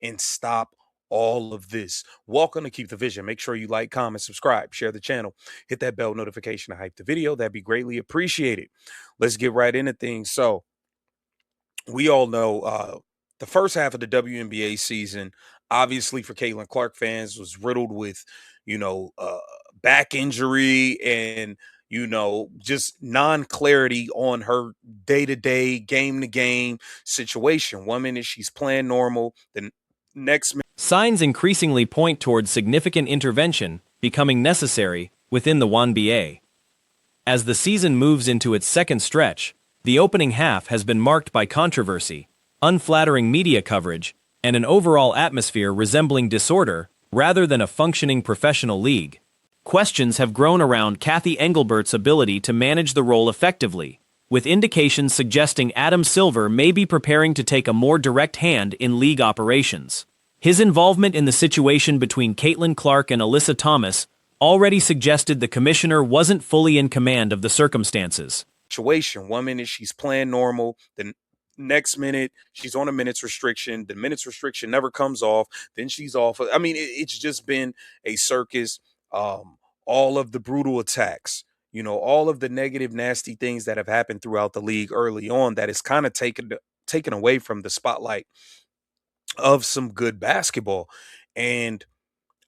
and stop all of this. Welcome to Keep the Vision. Make sure you like, comment, subscribe, share the channel, hit that bell notification to hype the video. That'd be greatly appreciated. Let's get right into things. So, we all know the first half of the WNBA season, obviously for Caitlin Clark fans, was riddled with, you know, uh, back injury and, just non clarity on her day to day, game to game situation. 1 minute she's playing normal, the next minute. Signs increasingly point towards significant intervention becoming necessary within the WNBA. As the season moves into its second stretch, the opening half has been marked by controversy, unflattering media coverage, and an overall atmosphere resembling disorder rather than a functioning professional league. Questions have grown around Cathy Engelbert's ability to manage the role effectively, with indications suggesting Adam Silver may be preparing to take a more direct hand in league operations. His involvement in the situation between Caitlin Clark and Alyssa Thomas already suggested the commissioner wasn't fully in command of the circumstances. 1 minute she's playing normal, the next minute she's on a minutes restriction. The minutes restriction never comes off. Then she's off. I mean, it's just been a circus. All of the brutal attacks, all of the negative, nasty things that have happened throughout the league early on that is kind of taken away from the spotlight of some good basketball. And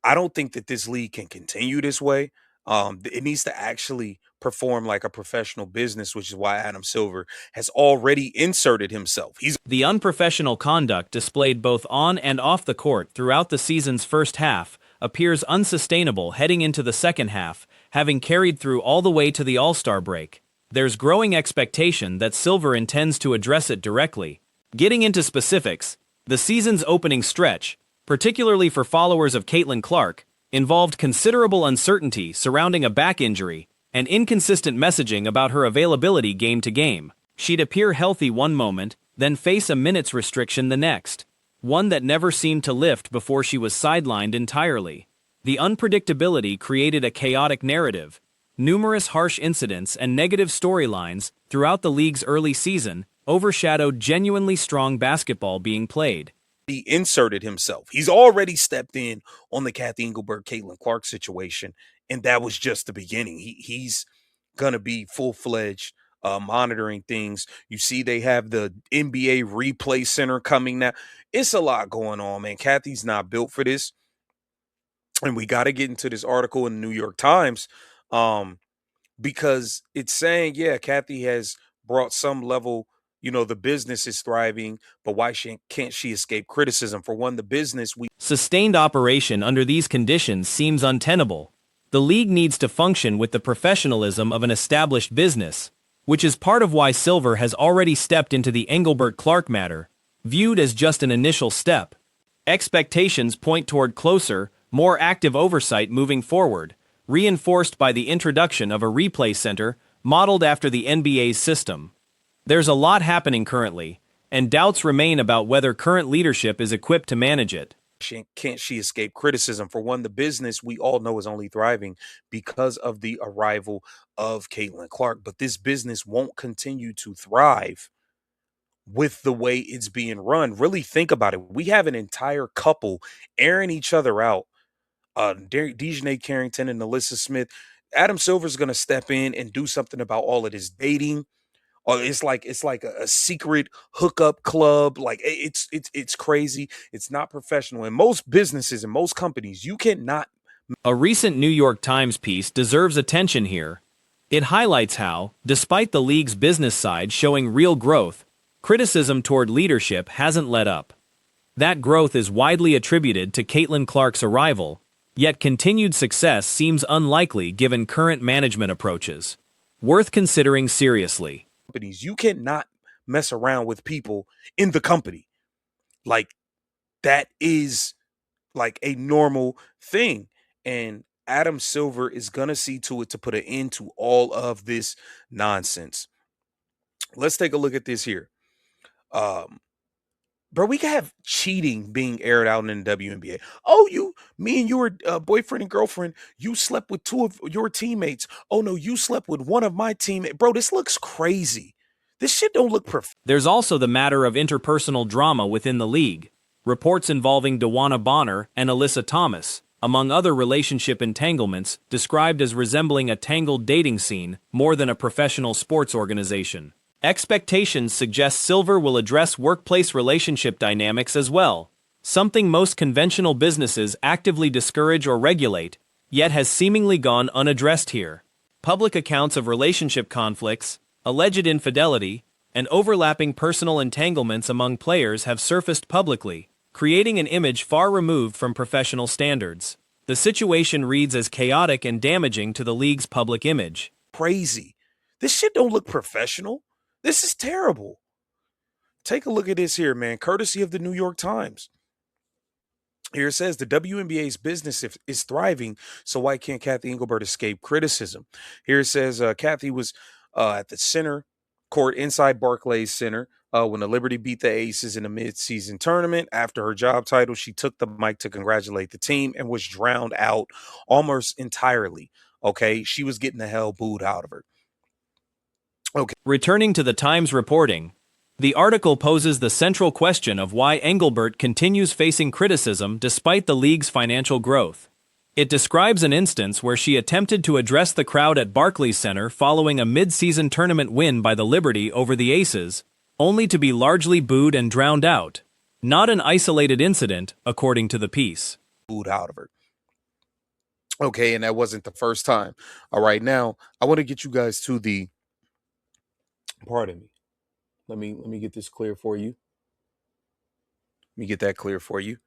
I don't think that this league can continue this way. It needs to actually perform like a professional business, which is why Adam Silver has already inserted himself. The unprofessional conduct displayed both on and off the court throughout the season's first half appears unsustainable heading into the second half, having carried through all the way to the All-Star break. There's growing expectation that Silver intends to address it directly. Getting into specifics, the season's opening stretch, particularly for followers of Caitlin Clark, involved considerable uncertainty surrounding a back injury and inconsistent messaging about her availability game to game. She'd appear healthy one moment, then face a minutes restriction the next, one that never seemed to lift before she was sidelined entirely. The unpredictability created a chaotic narrative. Numerous harsh incidents and negative storylines throughout the league's early season overshadowed genuinely strong basketball being played. He inserted himself. He's already stepped in on the Cathy Engelbert, Caitlin Clark situation, and that was just the beginning. He's gonna be full-fledged monitoring things. You see, they have the NBA replay center coming now. It's a lot going on, man. Cathy's not built for this, and we got to get into this article in the New York Times because it's saying, yeah, Cathy has brought some level. The business is thriving, but why can't she escape criticism? For one, the business Sustained operation under these conditions seems untenable. The league needs to function with the professionalism of an established business, which is part of why Silver has already stepped into the Engelbert-Clark matter, viewed as just an initial step. Expectations point toward closer, more active oversight moving forward, reinforced by the introduction of a replay center modeled after the NBA's system. There's a lot happening currently, and doubts remain about whether current leadership is equipped to manage it. Can't she escape criticism? For one, the business we all know is only thriving because of the arrival of Caitlin Clark, but this business won't continue to thrive with the way it's being run. Really think about it. We have an entire couple airing each other out. Dejanay Carrington and Alyssa Smith. Adam Silver's going to step in and do something about all of this dating. Or it's like a secret hookup club. Like it's crazy. It's not professional. In most businesses and most companies, you cannot. A recent New York Times piece deserves attention here. It highlights how, despite the league's business side showing real growth, criticism toward leadership hasn't let up. That growth is widely attributed to Caitlin Clark's arrival, yet continued success seems unlikely given current management approaches. Worth considering seriously. You cannot mess around with people in the company. Like, that is like a normal thing. And Adam Silver is going to see to it to put an end to all of this nonsense. Let's take a look at this here. Bro, we can have cheating being aired out in the WNBA. Oh, me and your boyfriend and girlfriend, you slept with two of your teammates. Oh, no, you slept with one of my teammates. Bro, this looks crazy. This shit don't look perfect. There's also the matter of interpersonal drama within the league. Reports involving Dewana Bonner and Alyssa Thomas, among other relationship entanglements, described as resembling a tangled dating scene more than a professional sports organization. Expectations suggest Silver will address workplace relationship dynamics as well, something most conventional businesses actively discourage or regulate, yet has seemingly gone unaddressed here. Public accounts of relationship conflicts, alleged infidelity, and overlapping personal entanglements among players have surfaced publicly, creating an image far removed from professional standards. The situation reads as chaotic and damaging to the league's public image. Crazy. This shit don't look professional. This is terrible. Take a look at this here, man, courtesy of the New York Times. Here it says the WNBA's business is thriving, so why can't Cathy Engelbert escape criticism? Here it says Cathy was at the center court inside Barclays Center when the Liberty beat the Aces in a midseason tournament. After her job title, she took the mic to congratulate the team and was drowned out almost entirely. Okay, she was getting the hell booed out of her. Okay. Returning to the Times reporting, the article poses the central question of why Engelbert continues facing criticism despite the league's financial growth. It describes an instance where she attempted to address the crowd at Barclays Center following a mid-season tournament win by the Liberty over the Aces, only to be largely booed and drowned out. Not an isolated incident, according to the piece. Booed out of her. Okay, and that wasn't the first time. All right, now I want to get you guys to the. Pardon me. Let me get this clear for you. Let me get that clear for you.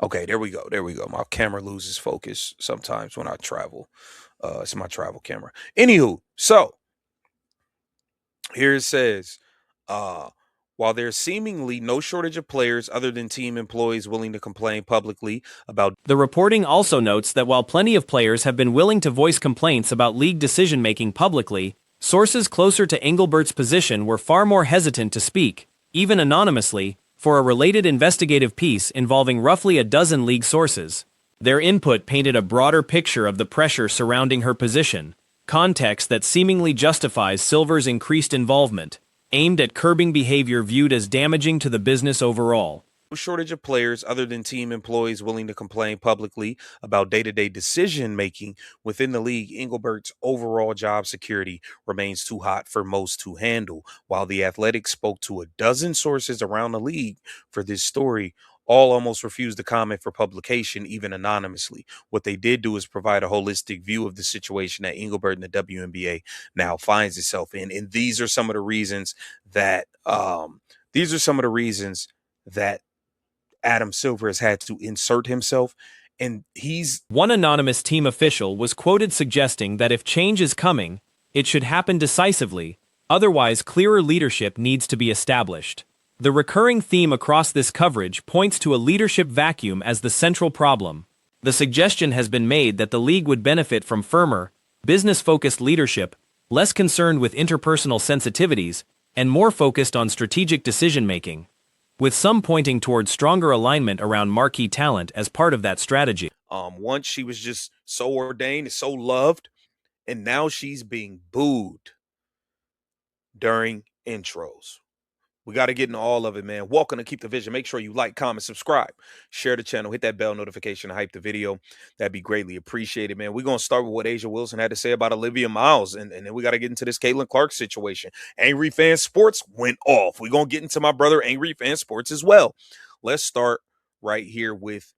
Okay, there we go. There we go. My camera loses focus sometimes when I travel. It's my travel camera. Anywho, so here it says, while there's seemingly no shortage of players other than team employees willing to complain publicly about. The reporting also notes that while plenty of players have been willing to voice complaints about league decision-making publicly, sources closer to Engelbert's position were far more hesitant to speak, even anonymously, for a related investigative piece involving roughly a dozen league sources. Their input painted a broader picture of the pressure surrounding her position, context that seemingly justifies Silver's increased involvement, aimed at curbing behavior viewed as damaging to the business overall. No shortage of players other than team employees willing to complain publicly about day-to-day decision-making within the league. Engelbert's overall job security remains too hot for most to handle. While The Athletic spoke to a dozen sources around the league for this story, all almost refused to comment for publication, even anonymously. What they did do is provide a holistic view of the situation that Engelbert and the WNBA now finds itself in. And these are some of the reasons that Adam Silver has had to insert himself, and one anonymous team official was quoted suggesting that if change is coming, it should happen decisively, otherwise clearer leadership needs to be established. The recurring theme across this coverage points to a leadership vacuum as the central problem. The suggestion has been made that the league would benefit from firmer, business-focused leadership, less concerned with interpersonal sensitivities, and more focused on strategic decision-making, with some pointing towards stronger alignment around marquee talent as part of that strategy. Once she was just so ordained and so loved, and now she's being booed during intros. We got to get into all of it, man. Welcome to Keep the Vision. Make sure you like, comment, subscribe, share the channel, hit that bell notification, hype the video. That'd be greatly appreciated, man. We're going to start with what A'ja Wilson had to say about Olivia Miles, and then we got to get into this Caitlin Clark situation. Angry Fan Sports went off. We're going to get into my brother Angry Fan Sports as well. Let's start right here with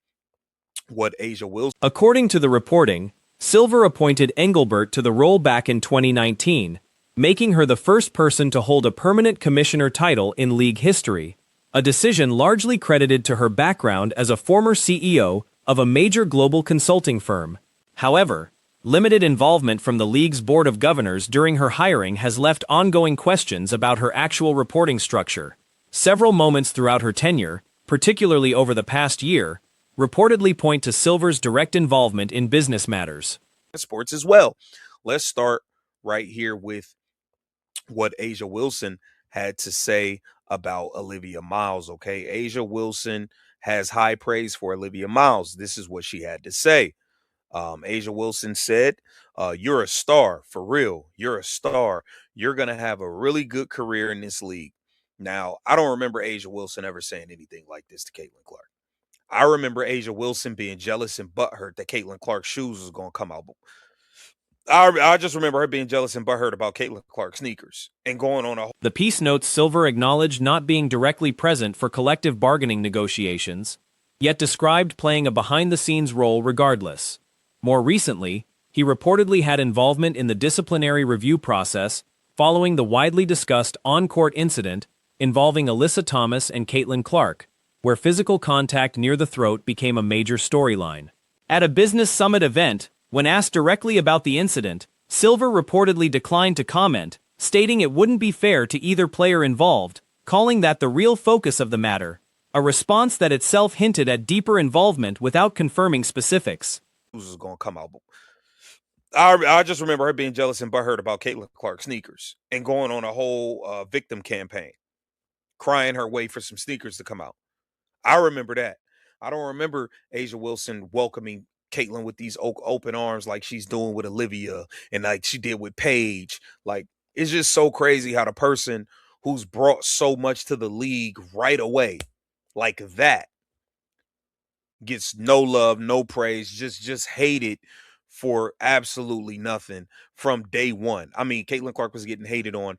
what A'ja Wilson. According to the reporting, Silver appointed Engelbert to the role back in 2019, making her the first person to hold a permanent commissioner title in league history, a decision largely credited to her background as a former CEO of a major global consulting firm. However, limited involvement from the league's board of governors during her hiring has left ongoing questions about her actual reporting structure. Several moments throughout her tenure, particularly over the past year, reportedly point to Silver's direct involvement in business matters. Sports as well. Let's start right here with what A'ja Wilson had to say about Olivia Miles. Okay, A'ja Wilson has high praise for Olivia Miles. This is what she had to say. A'ja Wilson said, you're a star, for real. You're a star. You're going to have a really good career in this league. Now, I don't remember Asia Wilson ever saying anything like this to Caitlin Clark. I remember Asia Wilson being jealous and butthurt that Caitlin Clark's shoes was going to come out. I just remember her being jealous and butthurt about Caitlin Clark's sneakers and going on a. The piece notes Silver acknowledged not being directly present for collective bargaining negotiations, yet described playing a behind-the-scenes role regardless. More recently, he reportedly had involvement in the disciplinary review process following the widely discussed on-court incident involving Alyssa Thomas and Caitlin Clark, where physical contact near the throat became a major storyline. At a business summit event, when asked directly about the incident, Silver reportedly declined to comment, stating it wouldn't be fair to either player involved, calling that the real focus of the matter, a response that itself hinted at deeper involvement without confirming specifics. Was going to come out. I just remember her being jealous and butthurt about Caitlin Clark's sneakers and going on a whole victim campaign, crying her way for some sneakers to come out. I remember that. I don't remember Asia Wilson welcoming Caitlin with these open arms like she's doing with Olivia and like she did with Paige. Like, it's just so crazy how the person who's brought so much to the league right away, like that, gets no love, no praise, just hated for absolutely nothing from day one. I mean, Caitlin Clark was getting hated on.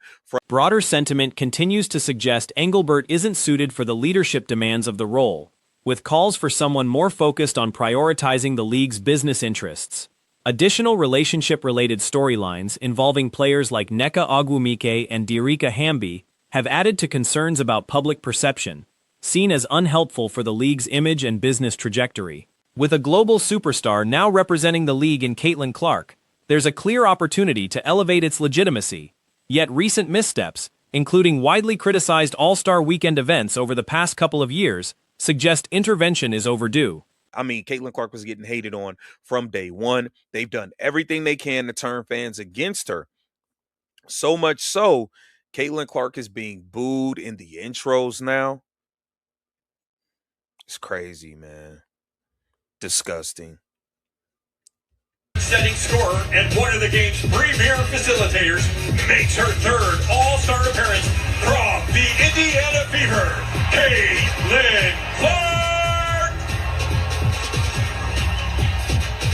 Broader sentiment continues to suggest Engelbert isn't suited for the leadership demands of the role, with calls for someone more focused on prioritizing the league's business interests. Additional relationship-related storylines involving players like Nneka Ogwumike and Dierika Hamby have added to concerns about public perception, seen as unhelpful for the league's image and business trajectory. With a global superstar now representing the league in Caitlin Clark, there's a clear opportunity to elevate its legitimacy. Yet recent missteps, including widely criticized All-Star Weekend events over the past couple of years, suggest intervention is overdue. I mean, Caitlin Clark was getting hated on from day one. They've done everything they can to turn fans against her. So much so, Caitlin Clark is being booed in the intros now. It's crazy, man. Disgusting. Setting scorer and one of the game's premier facilitators makes her third All-Star appearance from the Indiana Fever, Caitlin Clark.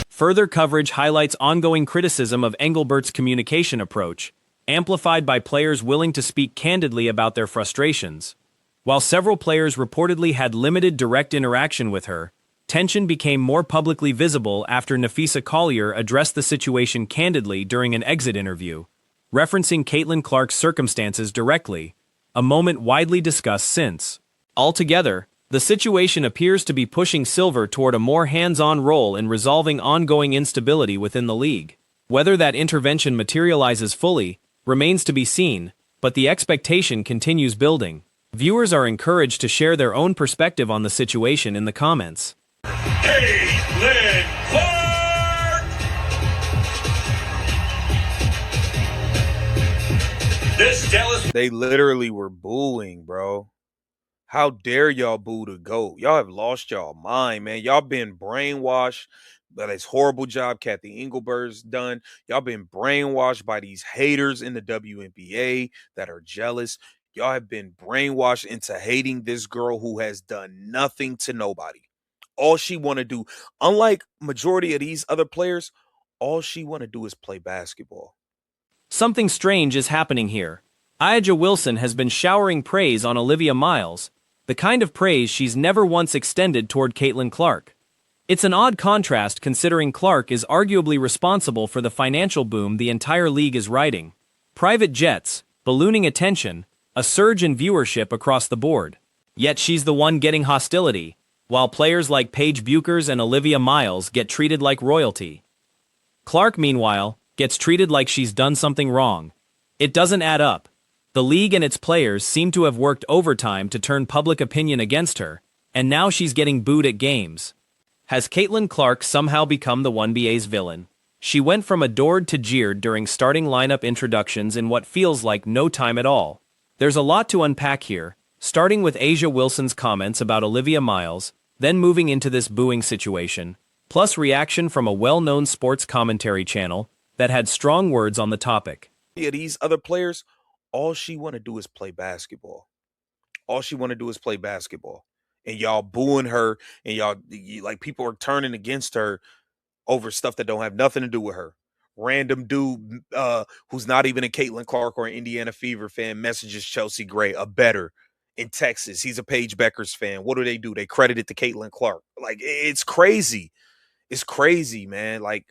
Further coverage highlights ongoing criticism of Engelbert's communication approach, amplified by players willing to speak candidly about their frustrations. While several players reportedly had limited direct interaction with her, tension became more publicly visible after Napheesa Collier addressed the situation candidly during an exit interview, referencing Caitlin Clark's circumstances directly, a moment widely discussed since. Altogether, the situation appears to be pushing Silver toward a more hands-on role in resolving ongoing instability within the league. Whether that intervention materializes fully remains to be seen, but the expectation continues building. Viewers are encouraged to share their own perspective on the situation in the comments. Caitlin Clark! This Dallas... They literally were booing, bro. How dare y'all boo the GOAT? Y'all have lost y'all mind, man. Y'all been brainwashed by this horrible job Cathy Engelbert's done. Y'all been brainwashed by these haters in the WNBA that are jealous. Y'all have been brainwashed into hating this girl who has done nothing to nobody. All she want to do, unlike majority of these other players, all she want to do is play basketball. Something strange is happening here. Aja Wilson has been showering praise on Olivia Miles, the kind of praise she's never once extended toward Caitlin Clark. It's an odd contrast considering Clark is arguably responsible for the financial boom the entire league is riding. Private jets, ballooning attention, a surge in viewership across the board. Yet she's the one getting hostility, while players like Paige Buchers and Olivia Miles get treated like royalty. Clark, meanwhile, gets treated like she's done something wrong. It doesn't add up. The league and its players seem to have worked overtime to turn public opinion against her, and now she's getting booed at games. Has Caitlin Clark somehow become the WNBA's villain? She went from adored to jeered during starting lineup introductions in what feels like no time at all. There's a lot to unpack here, starting with Aja Wilson's comments about Olivia Miles, then moving into this booing situation, plus reaction from a well-known sports commentary channel that had strong words on the topic. Yeah, these other players, all she want to do is play basketball. All she want to do is play basketball. And y'all booing her, and like people are turning against her over stuff that don't have nothing to do with her. Random dude who's not even a Caitlin Clark or an Indiana Fever fan messages Chelsea Gray, a better in Texas. He's a Paige Beckers fan. What do? They credit it to Caitlin Clark. Like, it's crazy. It's crazy, man. Like,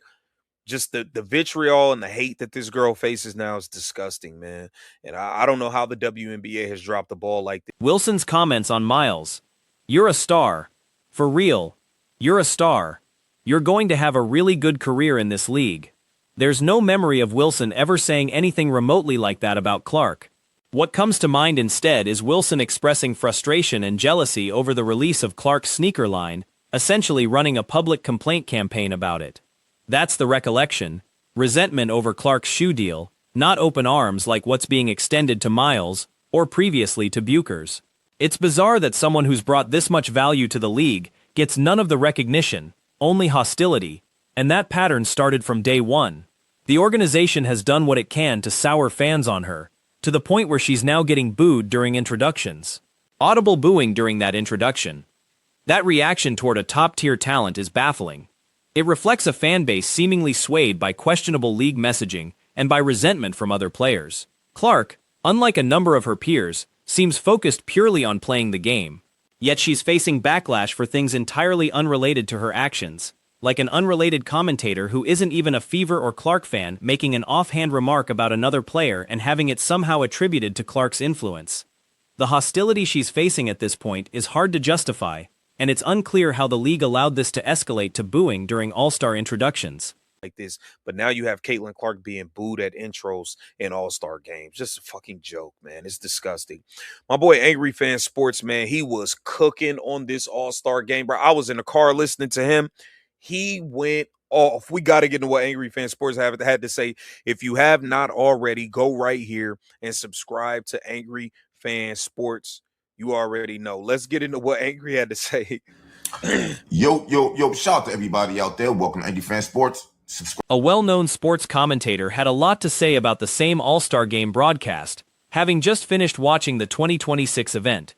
just the vitriol and the hate that this girl faces now is disgusting, man. And I don't know how the WNBA has dropped the ball like this. Wilson's comments on Miles. You're a star. For real. You're a star. You're going to have a really good career in this league. There's no memory of Wilson ever saying anything remotely like that about Clark. What comes to mind instead is Wilson expressing frustration and jealousy over the release of Clark's sneaker line, essentially running a public complaint campaign about it. That's the recollection. Resentment over Clark's shoe deal, not open arms like what's being extended to Miles, or previously to Buchers. It's bizarre that someone who's brought this much value to the league gets none of the recognition, only hostility, and that pattern started from day one. The organization has done what it can to sour fans on her, to the point where she's now getting booed during introductions. Audible booing during that introduction. That reaction toward a top-tier talent is baffling. It reflects a fan base seemingly swayed by questionable league messaging and by resentment from other players. Clark, unlike a number of her peers, seems focused purely on playing the game. Yet she's facing backlash for things entirely unrelated to her actions, like an unrelated commentator who isn't even a Fever or Clark fan making an offhand remark about another player and having it somehow attributed to Clark's influence. The hostility she's facing at this point is hard to justify, and it's unclear how the league allowed this to escalate to booing during All-Star introductions. Like this, but now you have Caitlin Clark being booed at intros in All-Star games. Just a fucking joke, man. It's disgusting. My boy Angry Fan Sports, man, he was cooking on this All-Star game, bro. I was in the car listening to him. He went off. We got to get into what Angry Fan Sports had to say. If you have not already, go right here and subscribe to Angry Fan Sports. You already know. Let's get into what Angry had to say. Yo, shout out to everybody out there. Welcome to Angry Fan Sports. Subscribe. A well-known sports commentator had a lot to say about the same All-Star Game broadcast, having just finished watching the 2026 event.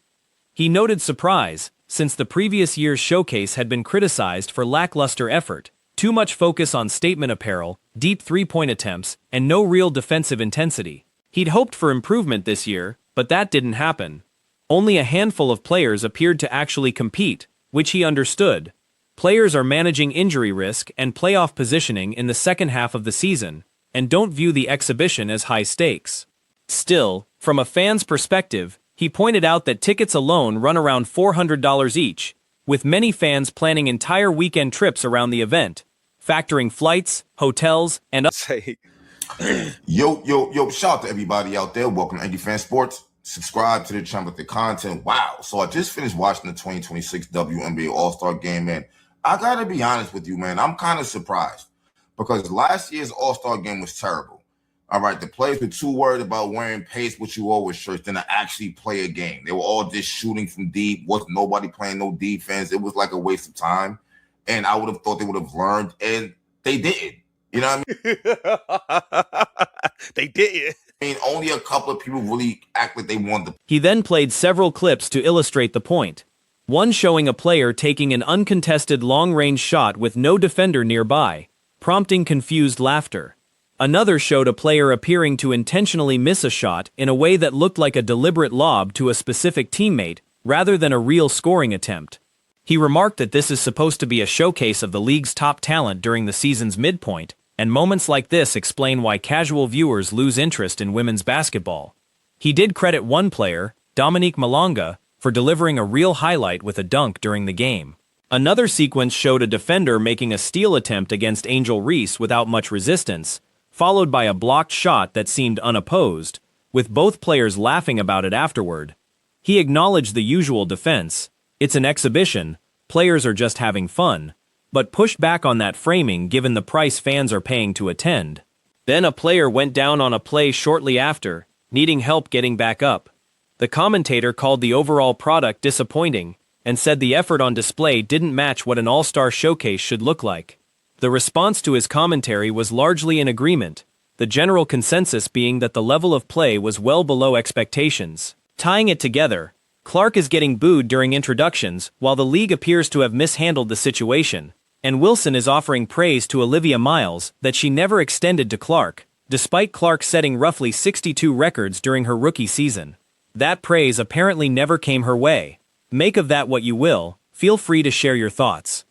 He noted surprise, since the previous year's showcase had been criticized for lackluster effort, too much focus on statement apparel, deep three-point attempts, and no real defensive intensity. He'd hoped for improvement this year, but that didn't happen. Only a handful of players appeared to actually compete, which he understood. Players are managing injury risk and playoff positioning in the second half of the season, and don't view the exhibition as high stakes. Still, from a fan's perspective, he pointed out that tickets alone run around $400 each, with many fans planning entire weekend trips around the event, factoring flights, hotels, and Yo, shout out to everybody out there. Welcome to Angry Fan Sports. Subscribe to the channel with the content. Wow. So I just finished watching the 2026 WNBA All-Star Game, man. I got to be honest with you, man. I'm kind of surprised because last year's All-Star Game was terrible. All right. The players were too worried about wearing pace what you always shirts than to actually play a game. They were all just shooting from deep. Wasn't nobody playing no defense. It was like a waste of time. And I would have thought they would have learned, and they didn't. You know what I mean? They didn't. I mean, only a couple of people really act like they wanted to. He then played several clips to illustrate the point. One showing a player taking an uncontested long-range shot with no defender nearby, prompting confused laughter. Another showed a player appearing to intentionally miss a shot in a way that looked like a deliberate lob to a specific teammate, rather than a real scoring attempt. He remarked that this is supposed to be a showcase of the league's top talent during the season's midpoint, and moments like this explain why casual viewers lose interest in women's basketball. He did credit one player, Dominique Malonga, for delivering a real highlight with a dunk during the game. Another sequence showed a defender making a steal attempt against Angel Reese without much resistance, followed by a blocked shot that seemed unopposed, with both players laughing about it afterward. He acknowledged the usual defense, it's an exhibition, players are just having fun, but pushed back on that framing given the price fans are paying to attend. Then a player went down on a play shortly after, needing help getting back up. The commentator called the overall product disappointing, and said the effort on display didn't match what an all-star showcase should look like. The response to his commentary was largely in agreement, the general consensus being that the level of play was well below expectations. Tying it together, Clark is getting booed during introductions, while the league appears to have mishandled the situation, and Wilson is offering praise to Olivia Miles that she never extended to Clark, despite Clark setting roughly 62 records during her rookie season. That praise apparently never came her way. Make of that what you will, feel free to share your thoughts.